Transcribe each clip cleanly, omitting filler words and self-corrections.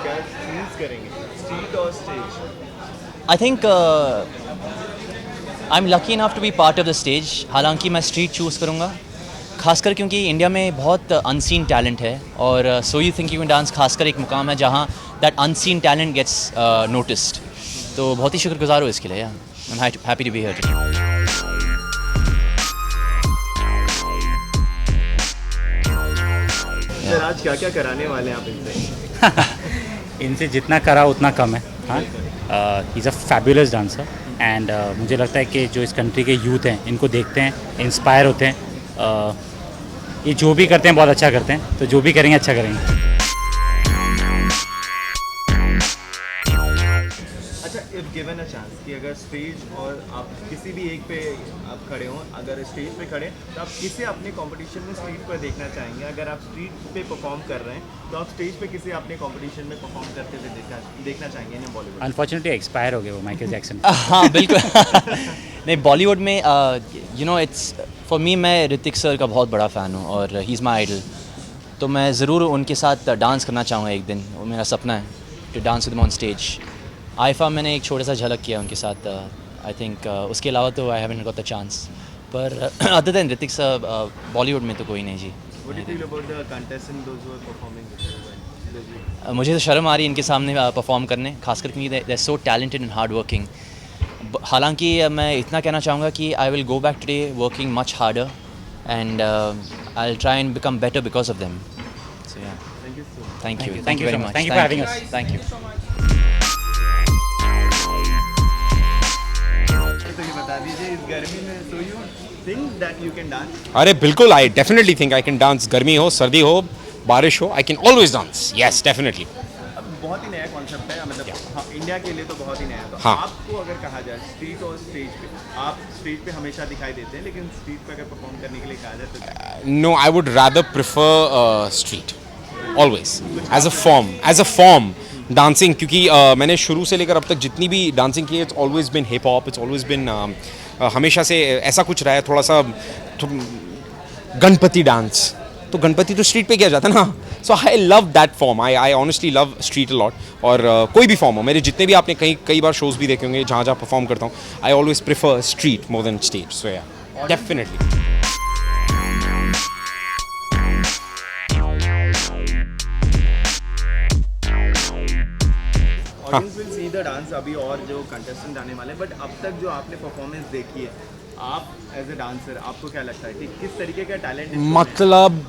क्या चूज करेंगे, स्ट्रीट और stage? I think I am lucky enough to be part of the stage. हालांकि मैं स्ट्रीट चूज़ करूँगा, खासकर क्योंकि इंडिया में बहुत अनसीन टैलेंट है और so you think you can dance खासकर एक मुकाम है जहाँ that unseen talent gets noticed. तो बहुत ही शुक्रगुजार हूँ इसके लिए. I am happy to be here. Sir आज क्या क्या कराने वाले हैं आप इनसे? इनसे जितना करा उतना कम है. हाँ, he is a fabulous dancer and मुझे लगता है कि जो इस कंट्री के यूथ हैं इनको देखते हैं, इंस्पायर होते हैं. ये जो भी करते हैं बहुत अच्छा करते हैं, तो जो भी करेंगे अच्छा करेंगे. अच्छा, इफ गिवन अ चांस कि अगर स्टेज और आप किसी भी एक पे आप खड़े हों, अगर स्टेज पे खड़े तो आप किसे अपने कंपटीशन में स्ट्रीट पर देखना चाहेंगे? अगर आप स्ट्रीट पे परफॉर्म कर रहे हैं तो आप स्टेज पे किसे अपने कंपटीशन में परफॉर्म करते हुए देखना चाहेंगे इन बॉलीवुड? अनफॉर्चुनेटली एक्सपायर हो गए वो माइकल जैक्सन. हाँ बिल्कुल. नहीं, बॉलीवुड में you know it's for me, मैं ऋतिक सर का बहुत बड़ा फ़ैन हूँ और ही इज़ माई आइडल. तो मैं ज़रूर उनके साथ डांस करना चाहूँगा एक दिन. वो मेरा सपना है to dance with them on stage. IIFA मैंने एक छोटा सा झलक किया उनके साथ. आई थिंक उसके अलावा तो I haven't got the chance. पर other than Hrithik sir Bollywood में तो कोई नहीं जी. What do you feel about the contestants, those who are performing with you? मुझे तो शर्म आ रही है इनके सामने परफॉर्म करने, खासकर क्योंकि they are so talented and hard working. हालांकि मैं इतना कहना चाहूँगा कि I will go back today working much harder and I will try and become better because of them. So yeah, Thank you so much. Thank you very much. Thank you for having us. Thank you. तो ये बता दीजिए, इस गर्मी में so you think that you can dance? अरे बिल्कुल, I definitely think I can dance. गर्मी हो, सर्दी हो, बारिश हो, I can always dance. Yes, definitely. अब बहुत ही नया कॉन्सेप्ट है, मतलब हाँ, इंडिया के लिए तो बहुत ही नया है. तो हाँ. आपको अगर कहा जाए स्ट्रीट और स्टेज पे, आप स्टेज पे हमेशा दिखाई देते हैं, लेकिन स्ट्रीट पे अगर परफॉर्म करने के लिए कहा जाए तो क्या? No, I would rather prefer street always as a form dancing. क्योंकि मैंने शुरू से लेकर अब तक जितनी भी डांसिंग की है, it's always been hip hop. It's always been हमेशा से ऐसा कुछ रहा है, थोड़ा सा गणपति डांस. तो गणपति तो स्ट्रीट पे किया जाता है ना. So I love that form. I honestly love street a lot. और कोई भी फॉर्म हो, मेरे जितने भी आपने कई बार शोज़ भी देखे होंगे जहाँ परफॉर्म करता हूँ, I always prefer street more than stage. So yeah, definitely. Audience will see the dance अभी और जो कंटेस्टेंट आने वाले हैं, बट अब तक जो आपने परफॉर्मेंस देखी है, आप एज ए डांसर आपको क्या लगता है कि किस तरीके का टैलेंट? मतलब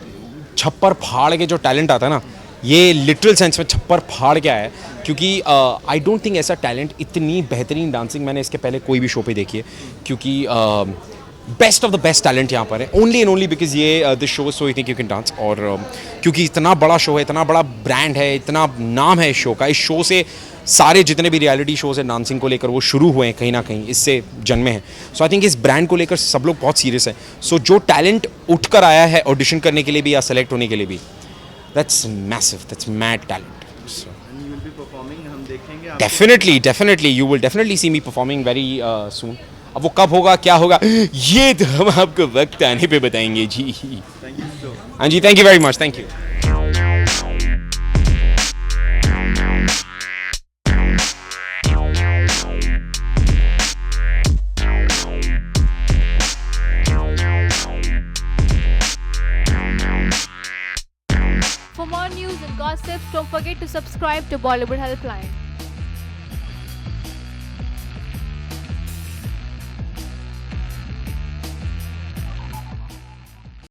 छप्पर फाड़ के जो टैलेंट आता है ना, ये लिटरल सेंस में छप्पर फाड़ के आया है. क्योंकि आई डोंट थिंक ऐसा टैलेंट, इतनी बेहतरीन डांसिंग मैंने इसके पहले कोई भी शो पे देखी है. क्योंकि best of the best talent यहाँ पर है, ओनली एंड ओनली बिकॉज ये this show so you think you can dance. और क्योंकि इतना बड़ा शो है, इतना बड़ा ब्रांड है, इतना नाम है इस शो का. इस शो से सारे जितने भी रियलिटी शोज़ हैं डांसिंग को लेकर, वो शुरू हुए हैं कहीं ना कहीं, इससे जन्मे हैं. सो आई थिंक इस ब्रांड को लेकर सब लोग बहुत सीरियस हैं. सो जो टैलेंट उठ कर आया है ऑडिशन करने के लिए भी या सेलेक्ट होने के लिए भी, that's massive, that's mad talent. You will be performing, हम देखेंगे आपको? Definitely you will definitely see me performing very soon. अब वो कब होगा, क्या होगा, ये तो हम आपको वक्त आने पे बताएंगे जी. Thank you so much. हाँ जी, thank you very much. Thank you. For more news and gossip, don't forget to subscribe to Bollywood Helpline.